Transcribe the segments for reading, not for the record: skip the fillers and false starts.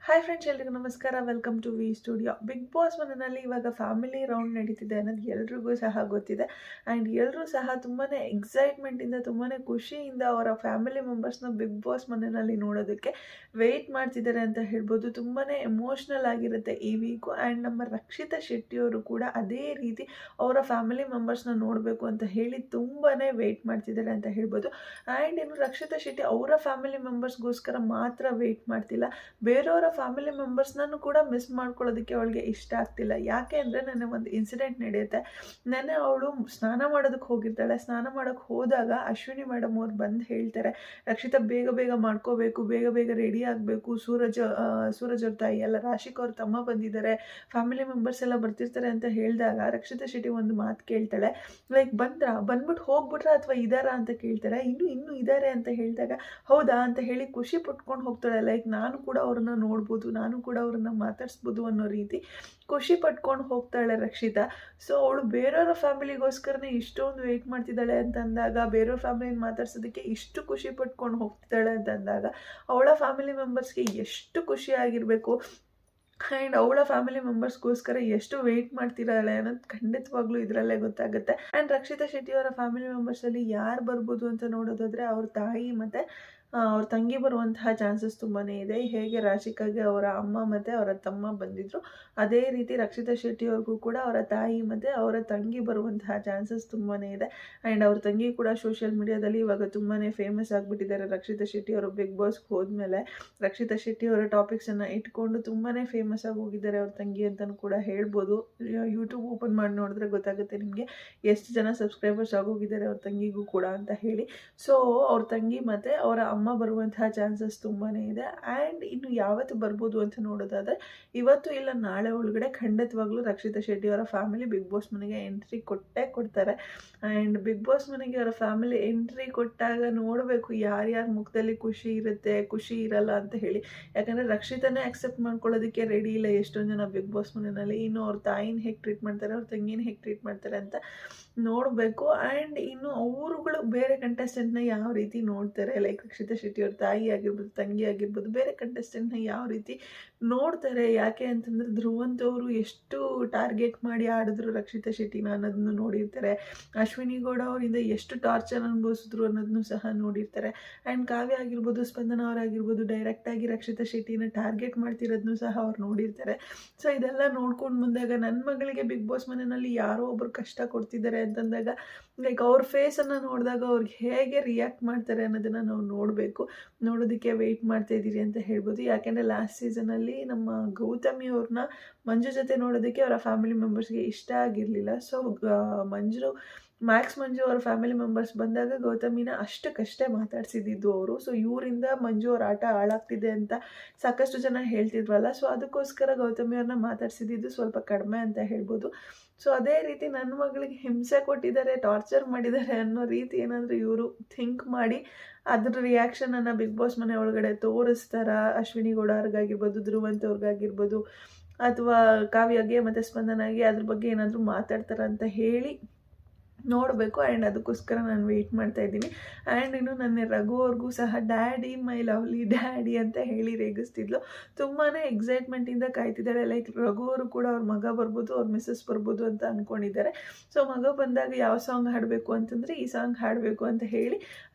Hi friends, ಎಲ್ರಿಗೂ ನಮಸ್ಕಾರ. Welcome to V studio. Bigg Boss ಮನೆಯಲ್ಲಿ ಇವಾಗ ಫ್ಯಾಮಿಲಿ ರೌಂಡ್ ನಡೀತಿದೆ ಅನ್ನೋದು ಎಲ್ರಿಗೂ ಸಹ ಗೊತ್ತಿದೆ. ಆ್ಯಂಡ್ ಎಲ್ಲರೂ ಸಹ ತುಂಬಾ ಎಕ್ಸೈಟ್ಮೆಂಟಿಂದ, ತುಂಬಾ ಖುಷಿಯಿಂದ ಅವರ ಫ್ಯಾಮಿಲಿ ಮೆಂಬರ್ಸ್ನ ಬಿಗ್ ಬಾಸ್ ಮನೆಯಲ್ಲಿ ನೋಡೋದಕ್ಕೆ ವೆಯ್ಟ್ ಮಾಡ್ತಿದ್ದಾರೆ ಅಂತ ಹೇಳ್ಬೋದು. ತುಂಬಾ ಎಮೋಷ್ನಲ್ ಆಗಿರುತ್ತೆ ಈ ವೀಕು. ಆ್ಯಂಡ್ ನಮ್ಮ ರಕ್ಷಿತಾ ಶೆಟ್ಟಿಯವರು ಕೂಡ ಅದೇ ರೀತಿ ಅವರ ಫ್ಯಾಮಿಲಿ ಮೆಂಬರ್ಸ್ನ ನೋಡಬೇಕು ಅಂತ ಹೇಳಿ ತುಂಬಾ ವೆಯ್ಟ್ ಮಾಡ್ತಿದ್ದಾರೆ ಅಂತ ಹೇಳ್ಬೋದು. ಆ್ಯಂಡ್ ಇನ್ನು ರಕ್ಷಿತಾ ಶೆಟ್ಟಿ ಅವರ ಫ್ಯಾಮಿಲಿ ಮೆಂಬರ್ಸ್ಗೋಸ್ಕರ ಮಾತ್ರ ವೆಯ್ಟ್ ಮಾಡ್ತಿಲ್ಲ, ಬೇರೆಯವರ ಫ್ಯಾಮಿಲಿ ಮೆಂಬರ್ಸ್ನೂ ಕೂಡ ಮಿಸ್ ಮಾಡ್ಕೊಳ್ಳೋದಕ್ಕೆ ಅವಳಿಗೆ ಇಷ್ಟ ಆಗ್ತಿಲ್ಲ. ಯಾಕೆ ಅಂದರೆ ನೆನ್ನೆ ಒಂದು ಇನ್ಸಿಡೆಂಟ್ ನಡೆಯುತ್ತೆ. ನೆನ್ನೆ ಅವಳು ಸ್ನಾನ ಮಾಡೋದಕ್ಕೆ ಹೋಗಿರ್ತಾಳೆ. ಸ್ನಾನ ಮಾಡೋಕ್ಕೆ ಹೋದಾಗ ಅಶ್ವಿನಿ ಮೇಡಮ್ ಅವ್ರು ಬಂದು ಹೇಳ್ತಾರೆ, ರಕ್ಷಿತಾ ಬೇಗ ಬೇಗ ಮಾಡ್ಕೋಬೇಕು, ಬೇಗ ಬೇಗ ರೆಡಿ ಆಗಬೇಕು, ಸೂರಜ್ ಅವ್ರ ತಾಯಿ ಎಲ್ಲ, ರಾಶಿಕ್ ಅವ್ರ ತಮ್ಮ ಬಂದಿದ್ದಾರೆ, ಫ್ಯಾಮಿಲಿ ಮೆಂಬರ್ಸ್ ಎಲ್ಲ ಬರ್ತಿರ್ತಾರೆ ಅಂತ ಹೇಳಿದಾಗ ರಕ್ಷಿತಾ ಶೆಟ್ಟಿ ಒಂದು ಮಾತು ಕೇಳ್ತಾಳೆ, ಲೈಕ್ ಬಂದ್ಬಿಟ್ಟು ಹೋಗ್ಬಿಟ್ರಾ ಅಥವಾ ಇದ್ದಾರಾ ಅಂತ ಕೇಳ್ತಾರೆ. ಇನ್ನೂ ಇದ್ದಾರೆ ಅಂತ ಹೇಳಿದಾಗ ಹೌದಾ ಅಂತ ಹೇಳಿ ಖುಷಿ ಪಟ್ಕೊಂಡು ಹೋಗ್ತಾಳೆ. ಲೈಕ್ ನಾನು ಕೂಡ ಅವ್ರನ್ನ ನೋಡ್ಬೋದು, ನಾನು ಕೂಡ ಅವ್ರನ್ನ ಮಾತಾಡಿಸ್ಬೋದು ಅನ್ನೋ ರೀತಿ ಖುಷಿ ಪಟ್ಕೊಂಡು ಹೋಗ್ತಾಳೆ ರಕ್ಷಿತಾ. ಸೊ ಅವಳು ಬೇರೆಯವರ ಫ್ಯಾಮಿಲಿಗೋಸ್ಕರನೇ ಇಷ್ಟೊಂದು ವೆಯ್ಟ್ ಮಾಡ್ತಿದ್ದಾಳೆ ಅಂತ ಅಂದಾಗ, ಬೇರೆಯವ್ರ ಫ್ಯಾಮಿಲಿನ ಮಾತಾಡ್ಸೋದಕ್ಕೆ ಇಷ್ಟು ಖುಷಿ ಪಟ್ಕೊಂಡು ಹೋಗ್ತಿದ್ದಾಳೆ ಅಂತ ಅಂದಾಗ ಅವಳ ಫ್ಯಾಮಿಲಿ ಮೆಂಬರ್ಸ್ಗೆ ಎಷ್ಟು ಖುಷಿ ಆಗಿರಬೇಕು. ಆ್ಯಂಡ್ ಅವಳ ಫ್ಯಾಮಿಲಿ ಮೆಂಬರ್ಸ್ಗೋಸ್ಕರ ಎಷ್ಟು ವೆಯ್ಟ್ ಮಾಡ್ತಿದ್ದಾಳೆ ಅನ್ನೋದು ಖಂಡಿತವಾಗ್ಲೂ ಇದರಲ್ಲೇ ಗೊತ್ತಾಗುತ್ತೆ. ಆ್ಯಂಡ್ ರಕ್ಷಿತಾ ಶೆಟ್ಟಿ ಅವರ ಫ್ಯಾಮಿಲಿ ಮೆಂಬರ್ಸಲ್ಲಿ ಯಾರು ಬರ್ಬೋದು ಅಂತ ನೋಡೋದಾದರೆ ಅವ್ರ ತಾಯಿ ಮತ್ತು ಅವ್ರ ತಂಗಿ ಬರುವಂತಹ ಚಾನ್ಸಸ್ ತುಂಬಾ ಇದೆ. ಹೇಗೆ ರಾಶಿಕಾಗೆ ಅವರ ಅಮ್ಮ ಮತ್ತು ಅವರ ತಮ್ಮ ಬಂದಿದ್ರು, ಅದೇ ರೀತಿ ರಕ್ಷಿತಾ ಶೆಟ್ಟಿ ಅವ್ರಿಗೂ ಕೂಡ ಅವರ ತಾಯಿ ಮತ್ತು ಅವರ ತಂಗಿ ಬರುವಂತಹ ಚಾನ್ಸಸ್ ತುಂಬಾ ಇದೆ. ಆ್ಯಂಡ್ ಅವ್ರ ತಂಗಿ ಕೂಡ ಸೋಷಿಯಲ್ ಮೀಡಿಯಾದಲ್ಲಿ ಇವಾಗ ತುಂಬಾ ಫೇಮಸ್ ಆಗಿಬಿಟ್ಟಿದ್ದಾರೆ. ರಕ್ಷಿತಾ ಶೆಟ್ಟಿ ಅವರು ಬಿಗ್ ಬಾಸ್ಗೆ ಹೋದ್ಮೇಲೆ ರಕ್ಷಿತಾ ಶೆಟ್ಟಿ ಅವರ ಟಾಪಿಕ್ಸನ್ನು ಇಟ್ಕೊಂಡು ತುಂಬಾ ಫೇಮಸ್ ಆಗಿ ಹೋಗಿದ್ದಾರೆ ಅವ್ರ ತಂಗಿ ಅಂತಲೂ ಕೂಡ ಹೇಳ್ಬೋದು. ಯೂಟ್ಯೂಬ್ ಓಪನ್ ಮಾಡಿ ನೋಡಿದ್ರೆ ಗೊತ್ತಾಗುತ್ತೆ ನಿಮಗೆ ಎಷ್ಟು ಜನ ಸಬ್ಸ್ಕ್ರೈಬರ್ಸ್ ಆಗೋಗಿದ್ದಾರೆ ಅವ್ರ ತಂಗಿಗೂ ಕೂಡ ಅಂತ ಹೇಳಿ. ಸೊ ಅವ್ರ ತಂಗಿ ಮತ್ತು ಅವರ ಅಮ್ಮ ಬರುವಂತಹ ಚಾನ್ಸಸ್ ತುಂಬಾ ಇದೆ. ಆ್ಯಂಡ್ ಇನ್ನು ಯಾವತ್ತು ಬರ್ಬೋದು ಅಂತ ನೋಡೋದಾದರೆ ಇವತ್ತು ಇಲ್ಲ ನಾಳೆ ಒಳಗಡೆ ಖಂಡಿತವಾಗ್ಲೂ ರಕ್ಷಿತಾ ಶೆಟ್ಟಿ ಅವರ ಫ್ಯಾಮಿಲಿ ಬಿಗ್ ಬಾಸ್ ಮನೆಗೆ ಎಂಟ್ರಿ ಕೊಡ್ತಾರೆ. ಆ್ಯಂಡ್ ಬಿಗ್ ಬಾಸ್ ಮನೆಗೆ ಅವರ ಫ್ಯಾಮಿಲಿ ಎಂಟ್ರಿ ಕೊಟ್ಟಾಗ ನೋಡಬೇಕು ಯಾರ್ಯಾರ ಮುಖದಲ್ಲಿ ಖುಷಿ ಇರುತ್ತೆ, ಖುಷಿ ಇರಲ್ಲ ಅಂತ ಹೇಳಿ. ಯಾಕಂದರೆ ರಕ್ಷಿತಾನೇ ಅಕ್ಸೆಪ್ಟ್ ಮಾಡ್ಕೊಳ್ಳೋದಕ್ಕೆ ರೆಡಿ ಇಲ್ಲ ಎಷ್ಟೊಂದು ಜನ ಬಿಗ್ ಬಾಸ್ ಮನೆಯಲ್ಲಿ. ಇನ್ನು ಅವ್ರ ತಾಯಿನ ಹೇಗೆ ಟ್ರೀಟ್ ಮಾಡ್ತಾರೆ, ಅವ್ರ ತಂಗಿನ ಹೇಗೆ ಟ್ರೀಟ್ ಮಾಡ್ತಾರೆ ಅಂತ ನೋಡಬೇಕು. ಆ್ಯಂಡ್ ಇನ್ನು ಅವರುಗಳು ಬೇರೆ ಕಂಟೆಸ್ಟೆಂಟ್ನ ಯಾವ ರೀತಿ ನೋಡ್ತಾರೆ, ಲೈಕ್ ರಕ್ಷಿತಾ ಶೆಟ್ಟಿ ಅವ್ರ ತಾಯಿ ಆಗಿರ್ಬೋದು, ತಂಗಿ ಆಗಿರ್ಬೋದು, ಬೇರೆ ಕಂಟೆಸ್ಟೆಂಟ್ನ ಯಾವ ರೀತಿ ನೋಡ್ತಾರೆ. ಯಾಕೆ ಅಂತಂದರೆ ಧ್ರುವಂತವರು ಎಷ್ಟು ಟಾರ್ಗೆಟ್ ಮಾಡಿ ಆಡಿದ್ರು ರಕ್ಷಿತಾ ಶೆಟ್ಟಿನ ಅನ್ನೋದನ್ನು ನೋಡಿರ್ತಾರೆ. ಅಶ್ವಿನಿ ಗೌಡ ಅವರಿಂದ ಎಷ್ಟು ಟಾರ್ಚರ್ ಅನುಭವಿಸಿದ್ರು ಅನ್ನೋದನ್ನು ಸಹ ನೋಡಿರ್ತಾರೆ. ಆ್ಯಂಡ್ ಕಾವ್ಯ ಆಗಿರ್ಬೋದು, ಸ್ಪಂದನ ಅವರಾಗಿರ್ಬೋದು, ಡೈರೆಕ್ಟಾಗಿ ರಕ್ಷಿತಾ ಶೆಟ್ಟಿನ ಟಾರ್ಗೆಟ್ ಮಾಡ್ತಿರೋದನ್ನು ಸಹ ಅವ್ರು ನೋಡಿರ್ತಾರೆ. ಸೊ ಇದೆಲ್ಲ ನೋಡ್ಕೊಂಡು ಬಂದಾಗ ನನ್ನ ಮಗಳಿಗೆ ಬಿಗ್ ಬಾಸ್ ಮನೆಯಲ್ಲಿ ಯಾರೋ ಒಬ್ಬರು ಕಷ್ಟ ಕೊಡ್ತಿದ್ದಾರೆ ಅಂತಂದಾಗ ಲೈಕ್ ಅವ್ರ ಫೇಸನ್ನು ನೋಡಿದಾಗ ಅವ್ರಿಗೆ ಹೇಗೆ ರಿಯಾಕ್ಟ್ ಮಾಡ್ತಾರೆ ಅನ್ನೋದನ್ನು ನಾವು ನೋಡೋದಕ್ಕೆ ವೆಯ್ಟ್ ಮಾಡ್ತಾ ಇದ್ದೀರಿ ಅಂತ ಹೇಳ್ಬೋದು. ಯಾಕೆಂದರೆ ಲಾಸ್ಟ್ ಸೀಸನಲ್ಲಿ ನಮ್ಮ ಗೌತಮಿ ಅವ್ರನ್ನ ಮಂಜು ಜೊತೆ ನೋಡೋದಕ್ಕೆ ಅವರ ಫ್ಯಾಮಿಲಿ ಮೆಂಬರ್ಸ್ಗೆ ಇಷ್ಟ ಆಗಿರಲಿಲ್ಲ. ಸೊ ಮಂಜು ಅವರ ಫ್ಯಾಮಿಲಿ ಮೆಂಬರ್ಸ್ ಬಂದಾಗ ಗೌತಮಿನ ಅಷ್ಟಕ್ಕಷ್ಟೇ ಮಾತಾಡ್ಸಿದ್ದು ಅವರು. ಸೊ ಇವರಿಂದ ಮಂಜು ಅವ್ರ ಆಟ ಹಾಳಾಗ್ತಿದೆ ಅಂತ ಸಾಕಷ್ಟು ಜನ ಹೇಳ್ತಿದ್ವಲ್ಲ. ಸೊ ಅದಕ್ಕೋಸ್ಕರ ಗೌತಮಿ ಅವ್ರನ್ನ ಮಾತಾಡ್ಸಿದ್ದು ಸ್ವಲ್ಪ ಕಡಿಮೆ ಅಂತ ಹೇಳ್ಬೋದು. ಸೊ ಅದೇ ರೀತಿ ನನ್ನ ಮಗಳಿಗೆ ಹಿಂಸೆ ಕೊಟ್ಟಿದ್ದಾರೆ, ಟಾರ್ಚರ್ ಮಾಡಿದ್ದಾರೆ ಅನ್ನೋ ರೀತಿ ಏನಾದರೂ ಇವರು ಥಿಂಕ್ ಮಾಡಿ ಅದ್ರ ರಿಯಾಕ್ಷನನ್ನು ಬಿಗ್ ಬಾಸ್ ಮನೆ ಒಳಗಡೆ ತೋರಿಸ್ತಾರ. ಅಶ್ವಿನಿ ಗೌಡ ಅವ್ರಿಗಾಗಿರ್ಬೋದು, ಧ್ರುವಂತ್ ಅವ್ರಿಗಾಗಿರ್ಬೋದು, ಅಥವಾ ಕಾವ್ಯಗೆ ಮತ್ತು ಸ್ಪಂದನಾಗೆ ಅದ್ರ ಬಗ್ಗೆ ಏನಾದರೂ ಮಾತಾಡ್ತಾರ ಅಂತ ಹೇಳಿ ನೋಡಬೇಕು. ಆ್ಯಂಡ್ ಅದಕ್ಕೋಸ್ಕರ ನಾನು ವೆಯ್ಟ್ ಮಾಡ್ತಾ ಇದ್ದೀನಿ. ಆ್ಯಂಡ್ ಇನ್ನು ನನ್ನ ರಘು ಅವ್ರಿಗೂ ಸಹ ಡ್ಯಾಡಿ, ಮೈ ಲವ್ಲಿ ಡ್ಯಾಡಿ ಅಂತ ಹೇಳಿ ರೇಗಿಸ್ತಿದ್ಲು. ತುಂಬಾ ಎಕ್ಸೈಟ್ಮೆಂಟಿಂದ ಕಾಯ್ತಿದ್ದಾಳೆ. ಲೈಕ್ ರಘು ಅವರು ಕೂಡ ಅವ್ರ ಮಗ ಬರ್ಬೋದು, ಅವ್ರ ಮಿಸ್ಸಸ್ ಬರ್ಬೋದು ಅಂತ ಅಂದ್ಕೊಂಡಿದ್ದಾರೆ. ಸೊ ಮಗ ಬಂದಾಗ ಯಾವ ಸಾಂಗ್ ಹಾಡಬೇಕು ಅಂತಂದರೆ ಈ ಸಾಂಗ್ ಹಾಡಬೇಕು ಅಂತ ಹೇಳಿ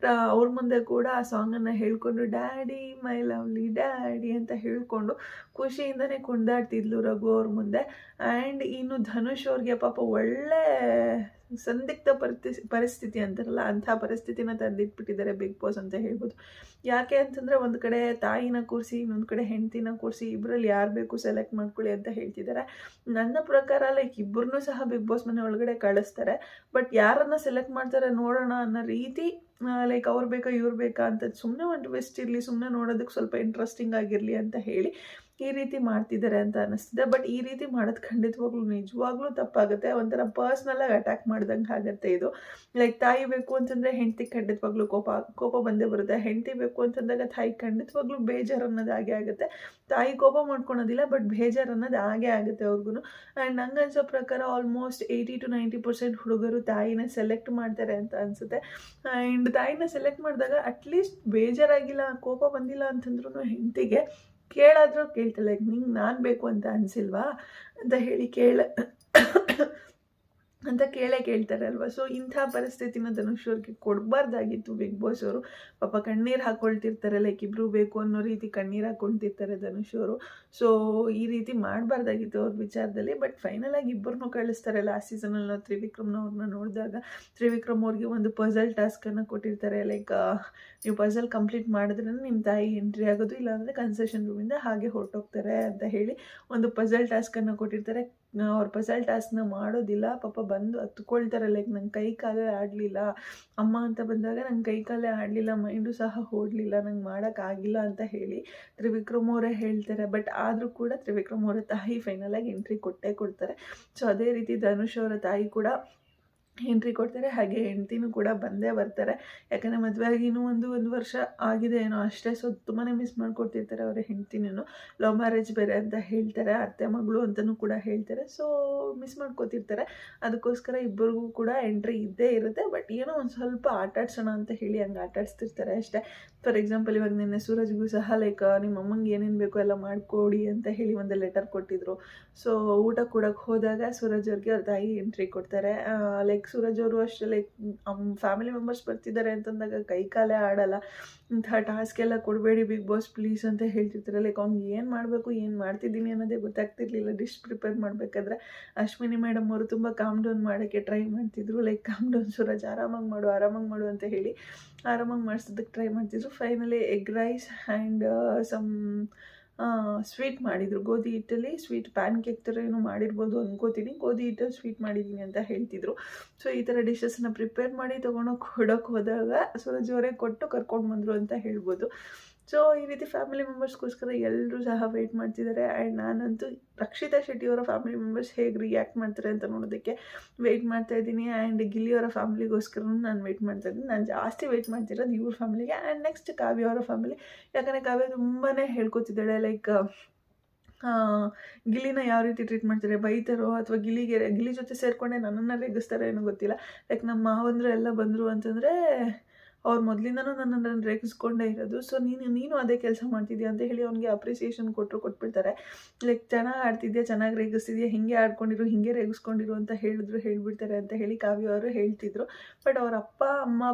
ಅವ್ರ ಮುಂದೆ ಕೂಡ ಆ ಸಾಂಗನ್ನು ಹೇಳ್ಕೊಂಡು ಡ್ಯಾಡಿ, ಮೈ ಲವ್ಲಿ ಡ್ಯಾಡಿ ಅಂತ ಹೇಳ್ಕೊಂಡು ಖುಷಿಯಿಂದನೇ ಕುಣಿದಾಡ್ತಿದ್ಲು ರಘು ಅವ್ರ ಮುಂದೆ. ಆ್ಯಂಡ್ ಇನ್ನು ಧನುಷ್ ಅವ್ರಿಗೆ ಪಾಪ ಒಳ್ಳೆ ಸಂದಿಗ್ಧ ಪರಿಸ್ಥಿತಿ ಅಂತಾರಲ್ಲ, ಅಂಥ ಪರಿಸ್ಥಿತಿನ ತಂದಿಟ್ಬಿಟ್ಟಿದ್ದಾರೆ ಬಿಗ್ ಬಾಸ್ ಅಂತ ಹೇಳ್ಬೋದು. ಯಾಕೆ ಅಂತಂದರೆ ಒಂದು ಕಡೆ ತಾಯಿನ ಕೂರಿಸಿ, ಇನ್ನೊಂದು ಕಡೆ ಹೆಂಡ್ತಿನ ಕೂರಿಸಿ, ಇಬ್ಬರಲ್ಲಿ ಯಾರು ಬೇಕು ಸೆಲೆಕ್ಟ್ ಮಾಡ್ಕೊಳ್ಳಿ ಅಂತ ಹೇಳ್ತಿದ್ದಾರೆ. ನನ್ನ ಪ್ರಕಾರ ಲೈಕ್ ಇಬ್ಬರನ್ನೂ ಸಹ ಬಿಗ್ ಬಾಸ್ ಮನೆ ಒಳಗಡೆ ಕಳಿಸ್ತಾರೆ. ಬಟ್ ಯಾರನ್ನು ಸೆಲೆಕ್ಟ್ ಮಾಡ್ತಾರೆ ನೋಡೋಣ ಅನ್ನೋ ರೀತಿ, ಲೈಕ್ ಅವ್ರು ಬೇಕಾ ಇವ್ರು ಬೇಕಾ ಅಂತ ಸುಮ್ಮನೆ ಒಂದು ಟ್ವಿಸ್ಟ್ ಇರಲಿ, ಸುಮ್ಮನೆ ನೋಡೋದಕ್ಕೆ ಸ್ವಲ್ಪ ಇಂಟ್ರೆಸ್ಟಿಂಗ್ ಆಗಿರಲಿ ಅಂತ ಹೇಳಿ ಈ ರೀತಿ ಮಾಡ್ತಿದ್ದಾರೆ ಅಂತ ಅನ್ನಿಸ್ತಿದೆ. ಬಟ್ ಈ ರೀತಿ ಮಾಡೋದು ಖಂಡಿತವಾಗ್ಲೂ ನಿಜವಾಗ್ಲೂ ತಪ್ಪಾಗುತ್ತೆ. ಒಂಥರ ಪರ್ಸ್ನಲಾಗಿ ಅಟ್ಯಾಕ್ ಮಾಡ್ದಂಗೆ ಆಗುತ್ತೆ ಇದು. ಲೈಕ್ ತಾಯಿ ಬೇಕು ಅಂತಂದರೆ ಹೆಂಡತಿ ಖಂಡಿತವಾಗ್ಲೂ ಕೋಪ ಬಂದೇ ಬರುತ್ತೆ. ಹೆಂಡತಿ ಬೇಕು ಅಂತಂದಾಗ ತಾಯಿ ಖಂಡಿತವಾಗ್ಲೂ ಬೇಜಾರು ಅನ್ನೋದು ಹಾಗೆ ಆಗುತ್ತೆ. ತಾಯಿ ಕೋಪ ಮಾಡ್ಕೊಳೋದಿಲ್ಲ, ಬಟ್ ಬೇಜಾರು ಅನ್ನೋದು ಹಾಗೆ ಆಗುತ್ತೆ ಅವ್ರಿಗೂ. ಆ್ಯಂಡ್ ನಂಗೆ ಅನ್ಸೋ ಪ್ರಕಾರ ಆಲ್ಮೋಸ್ಟ್ 80 to 90% ಹುಡುಗರು ತಾಯಿನ ಸೆಲೆಕ್ಟ್ ಮಾಡ್ತಾರೆ ಅಂತ ಅನಿಸುತ್ತೆ. ಆ್ಯಂಡ್ ತಾಯಿನ ಸೆಲೆಕ್ಟ್ ಮಾಡಿದಾಗ ಅಟ್ಲೀಸ್ಟ್ ಬೇಜಾರಾಗಿಲ್ಲ, ಕೋಪ ಬಂದಿಲ್ಲ ಅಂತಂದ್ರೂ ಹೆಂಡತಿಗೆ ಕೇಳಾದರೂ ಕೇಳ್ತಾಳೆ, ಲೈಕ್ ನಿಂಗೆ ನಾನು ಬೇಕು ಅಂತ ಅನಿಸಿಲ್ವಾ ಅಂತ ಹೇಳಿ ಅಂತ ಕೇಳ್ತಾರೆ ಅಲ್ವಾ. ಸೊ ಇಂಥ ಪರಿಸ್ಥಿತಿನ ಧನುಷ್ ಅವ್ರಿಗೆ ಕೊಡಬಾರ್ದಾಗಿತ್ತು ಬಿಗ್ ಬಾಸ್ ಅವರು. ಪಾಪ ಕಣ್ಣೀರು ಹಾಕ್ಕೊಳ್ತಿರ್ತಾರೆ, ಲೈಕ್ ಇಬ್ಬರು ಬೇಕು ಅನ್ನೋ ರೀತಿ ಕಣ್ಣೀರು ಹಾಕ್ಕೊಳ್ತಿರ್ತಾರೆ ಧನುಷ್ ಅವರು. ಸೊ ಈ ರೀತಿ ಮಾಡಬಾರ್ದಾಗಿತ್ತು ಅವ್ರ ವಿಚಾರದಲ್ಲಿ. ಬಟ್ ಫೈನಲ್ ಆಗಿ ಇಬ್ಬರನ್ನೂ ಕಳಿಸ್ತಾರೆ. ಲಾಸ್ಟ್ ಸೀಸನಲ್ಲಿ ನಾವು ತ್ರಿವಿಕ್ರಮ್ನವ್ರನ್ನ ನೋಡಿದಾಗ ತ್ರಿವಿಕ್ರಮ್ ಅವ್ರಿಗೆ ಒಂದು ಪಜಲ್ ಟಾಸ್ಕನ್ನು ಕೊಟ್ಟಿರ್ತಾರೆ. ಲೈಕ್ ನೀವು ಪಜಲ್ ಕಂಪ್ಲೀಟ್ ಮಾಡಿದ್ರೆ ನಿಮ್ಮ ತಾಯಿ ಎಂಟ್ರಿ ಆಗೋದು, ಇಲ್ಲಾಂದರೆ ಕನ್ಸೆಷನ್ ರೂಮಿಂದ ಹಾಗೆ ಹೊರಟೋಗ್ತಾರೆ ಅಂತ ಹೇಳಿ ಒಂದು ಪಜಲ್ ಟಾಸ್ಕನ್ನು ಕೊಟ್ಟಿರ್ತಾರೆ. ಅವ್ರ ಪಜಲ್ ಟಾಸ್ಕ್ನ ಮಾಡೋದಿಲ್ಲ, ಪಾಪ ಬಂದು ಹತ್ಕೊಳ್ತಾರೆ. ಲೈಕ್ ನಂಗೆ ಕೈ ಕಾಲೇ ಆಡಲಿಲ್ಲ ಅಮ್ಮ ಅಂತ ಬಂದಾಗ, ನಂಗೆ ಕೈ ಕಾಲೇ ಆಡಲಿಲ್ಲ, ಮೈಂಡು ಸಹ ಓಡಲಿಲ್ಲ, ನಂಗೆ ಮಾಡೋಕ್ಕಾಗಿಲ್ಲ ಅಂತ ಹೇಳಿ ತ್ರಿವಿಕ್ರಮ್ ಅವರೇ ಹೇಳ್ತಾರೆ. ಬಟ್ ಆದರೂ ಕೂಡ ತ್ರಿವಿಕ್ರಮ್ ಅವರ ತಾಯಿ ಫೈನಲಾಗಿ ಎಂಟ್ರಿ ಕೊಡ್ತಾರೆ. ಸೊ ಅದೇ ರೀತಿ ಧನುಷ್ ಅವರ ತಾಯಿ ಕೂಡ ಎಂಟ್ರಿ ಕೊಡ್ತಾರೆ, ಹಾಗೆ ಹೆಂಡ್ತಿನೂ ಕೂಡ ಬಂದೇ ಬರ್ತಾರೆ. ಯಾಕಂದರೆ ಮದುವೆ ಆಗಿನೂ ಒಂದು ವರ್ಷ ಆಗಿದೆ ಏನೋ ಅಷ್ಟೇ. ಸೊ ತುಂಬಾ ಮಿಸ್ ಮಾಡ್ಕೊಡ್ತಿರ್ತಾರೆ ಅವರ ಹೆಂಡ್ತಿನೂ. ಲವ್ ಮ್ಯಾರೇಜ್ ಬೇರೆ ಅಂತ ಹೇಳ್ತಾರೆ, ಅತ್ತೆ ಮಗಳು ಅಂತಲೂ ಕೂಡ ಹೇಳ್ತಾರೆ. ಸೊ ಮಿಸ್ ಮಾಡ್ಕೊತಿರ್ತಾರೆ. ಅದಕ್ಕೋಸ್ಕರ ಇಬ್ಬರಿಗೂ ಕೂಡ ಎಂಟ್ರಿ ಇದ್ದೇ ಇರುತ್ತೆ. ಬಟ್ ಏನೋ ಒಂದು ಸ್ವಲ್ಪ ಆಟಾಡ್ಸೋಣ ಅಂತ ಹೇಳಿ ಹಂಗೆ ಆಟಾಡಿಸ್ತಿರ್ತಾರೆ ಅಷ್ಟೇ. ಫಾರ್ ಎಕ್ಸಾಂಪಲ್ ಇವಾಗ ನಿನ್ನೆ ಸೂರಜ್ಗೂ ಸಹ ಲೈಕ್ ನಿಮ್ಮ ಅಮ್ಮಂಗೆ ಏನೇನು ಬೇಕೋ ಎಲ್ಲ ಮಾಡಿಕೊಡಿ ಅಂತ ಹೇಳಿ ಒಂದು ಲೆಟರ್ ಕೊಟ್ಟಿದ್ರು. ಸೊ ಊಟ ಕೊಡೋಕ್ಕೆ ಹೋದಾಗ ಸೂರಜ್ ಅವ್ರಿಗೆ ಅವ್ರ ತಾಯಿ ಎಂಟ್ರಿ ಕೊಡ್ತಾರೆ. ಲೈಕ್ ಸೂರಜ್ ಅವರು ಅಷ್ಟೇ, ಲೈಕ್ ಫ್ಯಾಮಿಲಿ ಮೆಂಬರ್ಸ್ ಬರ್ತಿದ್ದಾರೆ ಅಂತಂದಾಗ ಕೈ ಕಾಲೇ ಆಡಲ್ಲ. ಇಂಥ ಟಾಸ್ಕ್ ಎಲ್ಲ ಕೊಡಬೇಡಿ ಬಿಗ್ ಬಾಸ್ ಪ್ಲೀಸ್ ಅಂತ ಹೇಳ್ತಿರ್ತಾರೆ. ಲೈಕ್ ಅವ್ನಿಗೆ ಏನು ಮಾಡಬೇಕು ಏನು ಮಾಡ್ತಿದ್ದೀನಿ ಅನ್ನೋದೇ ಗೊತ್ತಾಗ್ತಿರ್ಲಿಲ್ಲ. ಡಿಶ್ ಪ್ರಿಪೇರ್ ಮಾಡಬೇಕಾದ್ರೆ ಅಶ್ವಿನಿ ಮೇಡಮ್ ಅವರು ತುಂಬ ಕಾಮ್ ಡೌನ್ ಮಾಡೋಕ್ಕೆ ಟ್ರೈ ಮಾಡ್ತಿದ್ರು. ಲೈಕ್ ಕಾಮ್ ಡೌನ್ ಸೂರಜ್, ಆರಾಮಾಗಿ ಮಾಡು ಅಂತ ಹೇಳಿ ಆರಾಮಾಗಿ ಮಾಡಿಸೋದಕ್ಕೆ ಟ್ರೈ ಮಾಡ್ತಿದ್ರು. Finally egg rice and some sweet ಮಾಡಿದರು. ಗೋಧಿ ಹಿಟ್ಟಲ್ಲಿ ಸ್ವೀಟ್ ಪ್ಯಾನ್ ಕೇಕ್ ಥರ ಏನೋ ಮಾಡಿರ್ಬೋದು ಅನ್ಕೋತೀನಿ. ಗೋಧಿ ಹಿಟ್ಟಲ್ಲಿ ಸ್ವೀಟ್ ಮಾಡಿದ್ದೀನಿ ಅಂತ ಹೇಳ್ತಿದ್ರು. ಸೊ ಈ ಥರ ಡಿಶಸ್ನ ಪ್ರಿಪೇರ್ ಮಾಡಿ ಕೊಡೋಕ್ಕೆ ಹೋದಾಗ ಸೂರಜ್ ಅವರೇ ಕೊಟ್ಟು ಕರ್ಕೊಂಡು ಬಂದರು ಅಂತ ಹೇಳ್ಬೋದು. ಸೊ ಈ ರೀತಿ ಫ್ಯಾಮಿಲಿ ಮೆಂಬರ್ಸ್ಗೋಸ್ಕರ ಎಲ್ಲರೂ ಸಹ ವೆಯ್ಟ್ ಮಾಡ್ತಿದ್ದಾರೆ. ಆ್ಯಂಡ್ ನಾನಂತೂ ರಕ್ಷಿತಾ ಶೆಟ್ಟಿಯವರ ಫ್ಯಾಮಿಲಿ ಮೆಂಬರ್ಸ್ ಹೇಗೆ ರಿಯಾಕ್ಟ್ ಮಾಡ್ತಾರೆ ಅಂತ ನೋಡೋದಕ್ಕೆ ವೆಯ್ಟ್ ಮಾಡ್ತಾಯಿದ್ದೀನಿ. ಆ್ಯಂಡ್ ಗಿಲ್ಲಿಯವರ ಫ್ಯಾಮಿಲಿಗೋಸ್ಕರನೂ ನಾನು ವೆಯ್ಟ್ ಮಾಡ್ತಾಯಿದ್ದೀನಿ. ನಾನು ಜಾಸ್ತಿ ವೆಯ್ಟ್ ಮಾಡ್ತಿರೋದು ಇವ್ರ ಫ್ಯಾಮಿಲಿಗೆ. ಆ್ಯಂಡ್ ನೆಕ್ಸ್ಟ್ ಕಾವ್ಯ ಅವರ ಫ್ಯಾಮಿಲಿ. ಯಾಕಂದರೆ ಕಾವ್ಯ ತುಂಬಾ ಹೇಳ್ಕೊತಿದ್ದಾಳೆ, ಲೈಕ್ ಗಿಲ್ಲಿನ ಯಾವ ರೀತಿ ಟ್ರೀಟ್ ಮಾಡ್ತಾರೆ, ಬೈತಾರೋ ಅಥವಾ ಗಿಲ್ಲಿ ಜೊತೆ ಸೇರಿಕೊಂಡೆ ನನ್ನನ್ನು ರೇಗಿಸ್ತಾರೋ ಏನೋ ಗೊತ್ತಿಲ್ಲ. ಲೈಕ್ ನಮ್ಮ ಮಾವಂದರು ಎಲ್ಲ ಬಂದರು ಅಂತಂದರೆ ಅವ್ರು ಮೊದಲಿಂದನೂ ನನ್ನನ್ನು ರೇಗಿಸ್ಕೊಂಡೇ ಇರೋದು. ಸೊ ನೀನು ಅದೇ ಕೆಲಸ ಮಾಡ್ತಿದ್ಯಾ ಅಂತ ಹೇಳಿ ಅವ್ನಿಗೆ ಅಪ್ರಿಸಿಯೇಷನ್ ಕೊಟ್ಬಿಡ್ತಾರೆ. ಲೈಕ್ ಚೆನ್ನಾಗಿ ಆಡ್ತಿದ್ಯಾ, ಚೆನ್ನಾಗಿ ರೇಗಿಸ್ತಿದ್ಯಾ, ಹಿಂಗೆ ಆಡ್ಕೊಂಡಿರು, ಹಿಂಗೆ ರೇಗಿಸ್ಕೊಂಡಿರು ಅಂತ ಹೇಳ್ಬಿಡ್ತಾರೆ ಅಂತ ಹೇಳಿ ಕಾವ್ಯ ಅವರು ಹೇಳ್ತಿದ್ರು. ಬಟ್ ಅವ್ರ ಅಪ್ಪ ಅಮ್ಮ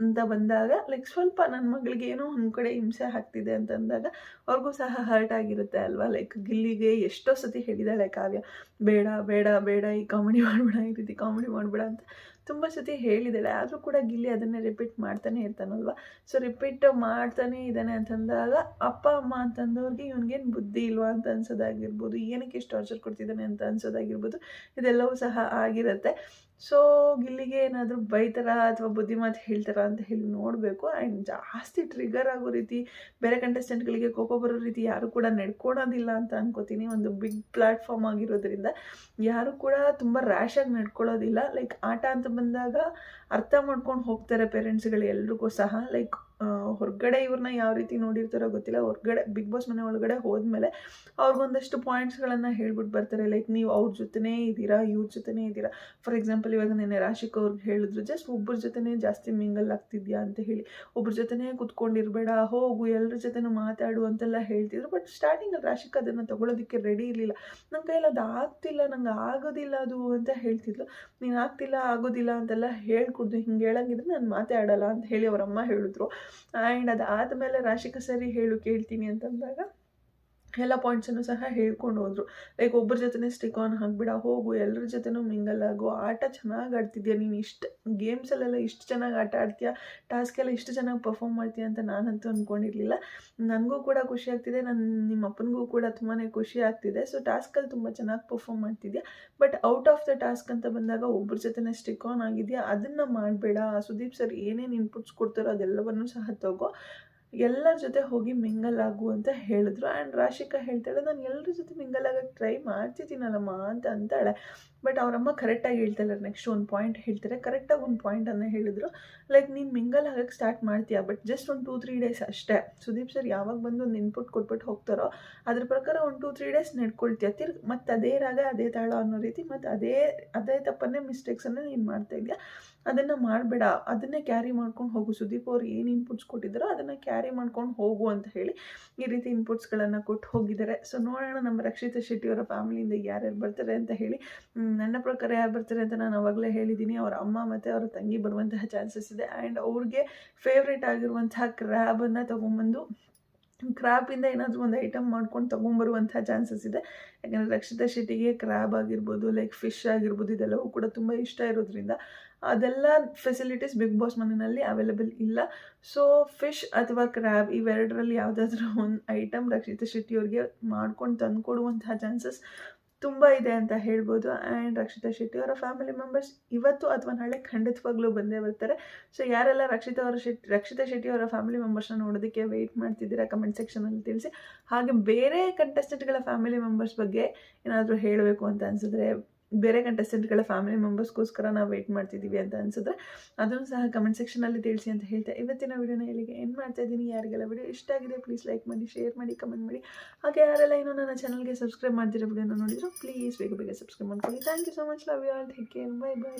ಅಂತ ಬಂದಾಗ ಲೈಕ್ ಸ್ವಲ್ಪ ನನ್ನ ಮಗಳಿಗೆ ಏನೋ ಒಂದು ಕಡೆ ಹಿಂಸೆ ಆಗ್ತಿದೆ ಅಂತಂದಾಗ ಅವ್ರಿಗೂ ಸಹ ಹರ್ಟ್ ಆಗಿರುತ್ತೆ ಅಲ್ವಾ. ಲೈಕ್ ಗಿಲ್ಲಿಗೆ ಎಷ್ಟೋ ಸತಿ ಹೇಳಿದಾಳೆ ಕಾವ್ಯ, ಬೇಡ ಬೇಡ ಬೇಡ ಈ ಕಾಮಿಡಿ ಮಾಡಬೇಡ, ಈ ರೀತಿ ಕಾಮಿಡಿ ಮಾಡಬೇಡ ಅಂತ ತುಂಬ ಸತಿ ಹೇಳಿದ್ದಾಳೆ. ಆದರೂ ಕೂಡ ಗಿಲ್ಲಿ ಅದನ್ನೇ ರಿಪೀಟ್ ಮಾಡ್ತಾನೆ ಇರ್ತಾನಲ್ವ. ಸೊ ರಿಪೀಟ್ ಮಾಡ್ತಾನೆ ಇದ್ದಾನೆ ಅಂತಂದಾಗ ಅಪ್ಪ ಅಮ್ಮ ಅಂತಂದವ್ರಿಗೆ ಇವನಿಗೇನು ಬುದ್ಧಿ ಇಲ್ವಾ ಅಂತ ಅನ್ಸೋದಾಗಿರ್ಬೋದು, ಏನಕ್ಕೆ ಇಷ್ಟು ಟಾರ್ಚರ್ ಕೊಡ್ತಿದ್ದಾನೆ ಅಂತ ಅನ್ಸೋದಾಗಿರ್ಬೋದು, ಇದೆಲ್ಲವೂ ಸಹ ಆಗಿರುತ್ತೆ. ಸೊ ಗಿಲ್ಲಿಗೆ ಏನಾದರೂ ಬೈತಾರ ಅಥವಾ ಬುದ್ಧಿ ಮಾತು ಹೇಳ್ತಾರ ಅಂತ ಹೇಳಿ ನೋಡಬೇಕು. ಆ್ಯಂಡ್ ಜಾಸ್ತಿ ಟ್ರಿಗರ್ ಆಗೋ ರೀತಿ, ಬೇರೆ ಕಂಟೆಸ್ಟೆಂಟ್ಗಳಿಗೆ ಕೋಪ ಬರೋ ರೀತಿ ಯಾರು ಕೂಡ ನಡ್ಕೊಳೋದಿಲ್ಲ ಅಂತ ಅನ್ಕೋತೀನಿ. ಒಂದು ಬಿಗ್ ಪ್ಲ್ಯಾಟ್ಫಾರ್ಮ್ ಆಗಿರೋದ್ರಿಂದ ಯಾರು ಕೂಡ ತುಂಬ ರ್ಯಾಶಾಗಿ ನಡ್ಕೊಳ್ಳೋದಿಲ್ಲ. ಲೈಕ್ ಆಟ ಅಂತ ಬಂದಾಗ ಅರ್ಥ ಮಾಡ್ಕೊಂಡು ಹೋಗ್ತಾರೆ ಪೇರೆಂಟ್ಸ್ಗಳು ಎಲ್ರಿಗೂ ಸಹ. ಲೈಕ್ ಹೊರಗಡೆ ಇವ್ರನ್ನ ಯಾವ ರೀತಿ ನೋಡಿರ್ತಾರೋ ಗೊತ್ತಿಲ್ಲ, ಹೊರಗಡೆ ಬಿಗ್ ಬಾಸ್ ಮನೆ ಒಳಗಡೆ ಹೋದ್ಮೇಲೆ ಅವ್ರಿಗೊಂದಷ್ಟು ಪಾಯಿಂಟ್ಸ್ಗಳನ್ನು ಹೇಳ್ಬಿಟ್ಟು ಬರ್ತಾರೆ. ಲೈಕ್ ನೀವು ಅವ್ರ ಜೊತೆನೇ ಇದ್ದೀರಾ, ಇವ್ರ ಜೊತೆನೇ ಇದ್ದೀರಾ. ಫಾರ್ ಎಕ್ಸಾಂಪಲ್ ಇವಾಗ ನೆನ್ನೆ ರಾಶಿಕ್ ಅವ್ರಿಗೆ ಹೇಳಿದ್ರು, ಜಸ್ಟ್ ಒಬ್ಬರ ಜೊತೆನೇ ಜಾಸ್ತಿ ಮಿಂಗಲ್ ಆಗ್ತಿದ್ಯಾ ಅಂತ ಹೇಳಿ, ಒಬ್ಬರ ಜೊತೆನೇ ಕೂತ್ಕೊಂಡಿರಬೇಡ, ಹೋಗು ಎಲ್ಲರ ಜೊತೆನೂ ಮಾತಾಡು ಅಂತೆಲ್ಲ ಹೇಳ್ತಿದ್ರು. ಬಟ್ ಸ್ಟಾರ್ಟಿಂಗಲ್ಲಿ ರಾಶಿಕ್ ಅದನ್ನು ತೊಗೊಳೋದಕ್ಕೆ ರೆಡಿ ಇರಲಿಲ್ಲ. ನನ್ನ ಕೈಯಲ್ಲಿ ಅದು ಆಗ್ತಿಲ್ಲ, ನಂಗೆ ಆಗೋದಿಲ್ಲ ಅದು ಅಂತ ಹೇಳ್ತಿದ್ಲು. ನೀನು ಆಗ್ತಿಲ್ಲ ಆಗೋದಿಲ್ಲ ಅಂತೆಲ್ಲ ಹೇಳ್ಕೊಡ್ದು, ಹಿಂಗೆ ಹೇಳಂಗಿದ್ರೆ ನಾನು ಮಾತಾಡಲ್ಲ ಅಂತ ಹೇಳಿ ಅವರಮ್ಮ ಹೇಳಿದ್ರು. ಆ್ಯಂಡ್ ಅದಾದಮೇಲೆ ರಾಶಿಕಾ ಸರಿ ಕೇಳ್ತೀನಿ ಅಂತಂದಾಗ ಎಲ್ಲ ಪಾಯಿಂಟ್ಸನ್ನು ಸಹ ಹೇಳ್ಕೊಂಡು ಹೋದರು. ಲೈಕ್ ಒಬ್ಬರ ಜೊತೆ ಸ್ಟಿಕ್ ಆನ್ ಹಾಕ್ಬಿಡ, ಹೋಗು ಎಲ್ಲರ ಜೊತೆನೂ ಮಿಂಗಲ್ ಆಗು, ಆಟ ಚೆನ್ನಾಗಿ ಆಡ್ತಿದ್ಯಾ ನೀನು, ಇಷ್ಟು ಗೇಮ್ಸಲ್ಲೆಲ್ಲ ಇಷ್ಟು ಚೆನ್ನಾಗಿ ಆಟ ಆಡ್ತೀಯಾ, ಟಾಸ್ಕೆಲ್ಲ ಇಷ್ಟು ಚೆನ್ನಾಗಿ ಪರ್ಫಾರ್ಮ್ ಮಾಡ್ತೀಯ ಅಂತ ನಾನಂತೂ ಅಂದ್ಕೊಂಡಿರಲಿಲ್ಲ. ನನಗೂ ಕೂಡ ಖುಷಿ ಆಗ್ತಿದೆ, ನಿಮ್ಮ ಅಪ್ಪನಿಗೂ ಕೂಡ ತುಂಬಾ ಖುಷಿ ಆಗ್ತಿದೆ. ಸೊ ಟಾಸ್ಕಲ್ಲಿ ತುಂಬ ಚೆನ್ನಾಗಿ ಪರ್ಫಾರ್ಮ್ ಮಾಡ್ತಿದ್ಯಾ. But out of the task ಅಂತ ಬಂದಾಗ ಒಬ್ಬರ ಜೊತೆ ಸ್ಟಿಕ್ ಆನ್ ಆಗಿದೆಯಾ, ಅದನ್ನು ಮಾಡಬೇಡ. ಸುದೀಪ್ ಸರ್ ಏನೇನು ಇನ್ಪುಟ್ಸ್ ಕೊಡ್ತಾರೋ ಅದೆಲ್ಲವನ್ನೂ ಸಹ ತಗೋ, ಎಲ್ಲರ ಜೊತೆ ಹೋಗಿ ಮಿಂಗಲ್ ಆಗು ಅಂತ ಹೇಳಿದ್ರು. ಆ್ಯಂಡ್ ರಾಶಿಕಾ ಹೇಳ್ತಾಳೆ, ನಾನು ಎಲ್ಲರ ಜೊತೆ ಮಿಂಗಲ್ ಆಗೋಕ್ಕೆ ಟ್ರೈ ಮಾಡ್ತಿದ್ದೀನಲ್ಲಮ್ಮ ಅಂತ ಅಂತಾಳೆ. ಬಟ್ ಅವರಮ್ಮ ಕರೆಕ್ಟಾಗಿ ಹೇಳ್ತಿಲ್ಲ. ನೆಕ್ಸ್ಟ್ ಒಂದು ಪಾಯಿಂಟ್ ಹೇಳ್ತಾರೆ, ಕರೆಕ್ಟಾಗಿ ಒಂದು ಪಾಯಿಂಟನ್ನು ಹೇಳಿದ್ರು. ಲೈಕ್ ನೀನು ಮಿಂಗಲ್ ಆಗಕ್ಕೆ ಸ್ಟಾರ್ಟ್ ಮಾಡ್ತೀಯಾ, ಬಟ್ ಜಸ್ಟ್ ಒಂದು 2-3 ಡೇಸ್ ಅಷ್ಟೇ. ಸುದೀಪ್ ಸರ್ ಯಾವಾಗ ಬಂದು ಒಂದು ಇನ್ಪುಟ್ ಕೊಟ್ಬಿಟ್ಟು ಹೋಗ್ತಾರೋ ಅದ್ರ ಪ್ರಕಾರ ಒಂದು 2-3 ಡೇಸ್ ನಡ್ಕೊಳ್ತೀಯ. ಮತ್ತು ಅದೇ ರಾಗ ಅದೇ ತಾಳ ಅನ್ನೋ ರೀತಿ ಮತ್ತು ಅದೇ ತಪ್ಪನ್ನೇ ಮಿಸ್ಟೇಕ್ಸನ್ನು ನೀನು ಮಾಡ್ತಾ ಇದೆಯಾ. ಅದನ್ನು ಮಾಡಬೇಡ, ಅದನ್ನೇ ಕ್ಯಾರಿ ಮಾಡ್ಕೊಂಡು ಹೋಗು. ಸುದೀಪ್ ಅವ್ರು ಏನು ಇನ್ಪುಟ್ಸ್ ಕೊಟ್ಟಿದ್ದಾರೋ ಅದನ್ನು ಕ್ಯಾರಿ ಮಾಡ್ಕೊಂಡು ಹೋಗು ಅಂತ ಹೇಳಿ ಈ ರೀತಿ ಇನ್ಪುಟ್ಸ್ಗಳನ್ನು ಕೊಟ್ಟು ಹೋಗಿದ್ದಾರೆ. ಸೊ ನೋಡೋಣ ನಮ್ಮ ರಕ್ಷಿತಾ ಶೆಟ್ಟಿ ಅವರ ಫ್ಯಾಮಿಲಿಯಿಂದ ಯಾರ್ಯಾರು ಬರ್ತಾರೆ ಅಂತ ಹೇಳಿ. ನನ್ನ ಪ್ರಕಾರ ಯಾರು ಬರ್ತಾರೆ ಅಂತ ನಾನು ಅವಾಗಲೇ ಹೇಳಿದ್ದೀನಿ. ಅವರ ಅಮ್ಮ ಮತ್ತು ಅವರ ತಂಗಿ ಬರುವಂತಹ ಚಾನ್ಸಸ್ ಇದೆ. ಆ್ಯಂಡ್ ಅವ್ರಿಗೆ ಫೇವ್ರೇಟ್ ಆಗಿರುವಂತಹ ಕ್ರ್ಯಾಬನ್ನು ತೊಗೊಂಬಂದು ಕ್ರ್ಯಾಬಿಂದ ಏನಾದರೂ ಒಂದು ಐಟಮ್ ಮಾಡ್ಕೊಂಡು ತೊಗೊಂಬರುವಂಥ ಚಾನ್ಸಸ್ ಇದೆ. ಯಾಕಂದರೆ ರಕ್ಷಿತಾ ಶೆಟ್ಟಿಗೆ ಕ್ರ್ಯಾಬ್ ಆಗಿರ್ಬೋದು, ಲೈಕ್ ಫಿಶ್ ಆಗಿರ್ಬೋದು, ಇದೆಲ್ಲವೂ ಕೂಡ ತುಂಬ ಇಷ್ಟ ಇರೋದ್ರಿಂದ ಅದೆಲ್ಲ ಫೆಸಿಲಿಟೀಸ್ ಬಿಗ್ ಬಾಸ್ ಮನೆಯಲ್ಲಿ ಅವೈಲೇಬಲ್ ಇಲ್ಲ. ಸೊ ಫಿಶ್ ಅಥವಾ ಕ್ರ್ಯಾಬ್ ಇವೆರಡರಲ್ಲಿ ಯಾವುದಾದ್ರೂ ಒಂದು ಐಟಮ್ ರಕ್ಷಿತಾ ಶೆಟ್ಟಿಯವ್ರಿಗೆ ಮಾಡ್ಕೊಂಡು ತಂದುಕೊಡುವಂತಹ ಚಾನ್ಸಸ್ ತುಂಬ ಇದೆ ಅಂತ ಹೇಳ್ಬೋದು. ಆ್ಯಂಡ್ ರಕ್ಷಿತಾ ಶೆಟ್ಟಿ ಅವರ ಫ್ಯಾಮಿಲಿ ಮೆಂಬರ್ಸ್ ಇವತ್ತು ಅಥವಾ ನಾಳೆ ಖಂಡಿತವಾಗ್ಲೂ ಬಂದೇ ಬರ್ತಾರೆ. ಸೊ ಯಾರೆಲ್ಲ ರಕ್ಷಿತಾ ಶೆಟ್ಟಿ ಅವರ ಫ್ಯಾಮಿಲಿ ಮೆಂಬರ್ಸ್ನ ನೋಡೋದಕ್ಕೆ ವೆಯ್ಟ್ ಮಾಡ್ತಿದ್ದೀರಾ ಕಮೆಂಟ್ ಸೆಕ್ಷನಲ್ಲಿ ತಿಳಿಸಿ. ಹಾಗೆ ಬೇರೆ ಕಂಟೆಸ್ಟೆಂಟ್ಗಳ ಫ್ಯಾಮಿಲಿ ಮೆಂಬರ್ಸ್ ಬಗ್ಗೆ ಏನಾದರೂ ಹೇಳಬೇಕು ಅಂತ ಅನಿಸಿದ್ರೆ, ಬೇರೆ ಕಂಟೆಸ್ಟೆಂಟ್ಗಳ ಫ್ಯಾಮಿಲಿ ಮೆಂಬರ್ಸ್ಗೋಸ್ಕರ ನಾವು ವೆಯ್ಟ್ ಮಾಡ್ತಿದ್ದೀವಿ ಅಂತ ಅನಿಸಿದ್ರೆ ಅದನ್ನು ಸಹ ಕಮೆಂಟ್ ಸೆಕ್ಷನಲ್ಲಿ ತಿಳಿಸಿ ಅಂತ ಹೇಳ್ತಾ ಇವತ್ತಿನ ವಿಡಿಯೋನ ಇಲ್ಲಿಗೆ ಏನು ಮಾಡ್ತಾ ಇದ್ದೀನಿ. ಯಾರಿಗೆಲ್ಲ ವಿಡಿಯೋ ಇಷ್ಟ ಆಗಿದೆ ಪ್ಲೀಸ್ ಲೈಕ್ ಮಾಡಿ, ಶೇರ್ ಮಾಡಿ, ಕಮೆಂಟ್ ಮಾಡಿ. ಹಾಗೆ ಯಾರೆಲ್ಲ ಇನ್ನೂ ನನ್ನ ಚಾನಲ್ಗೆ ಸಬ್ಸ್ಕ್ರೈಬ್ ಮಾಡ್ತಿರೋ ವಿಡಿಯೋನ ನೋಡಿದ್ರು ಪ್ಲೀಸ್ ಬೇಗ ಬೇಗ ಸಬ್ಸ್ಕ್ರೈಬ್ ಮಾಡ್ಕೊಳ್ಳಿ. Thank you so much. Love you all. Take care. Bye by.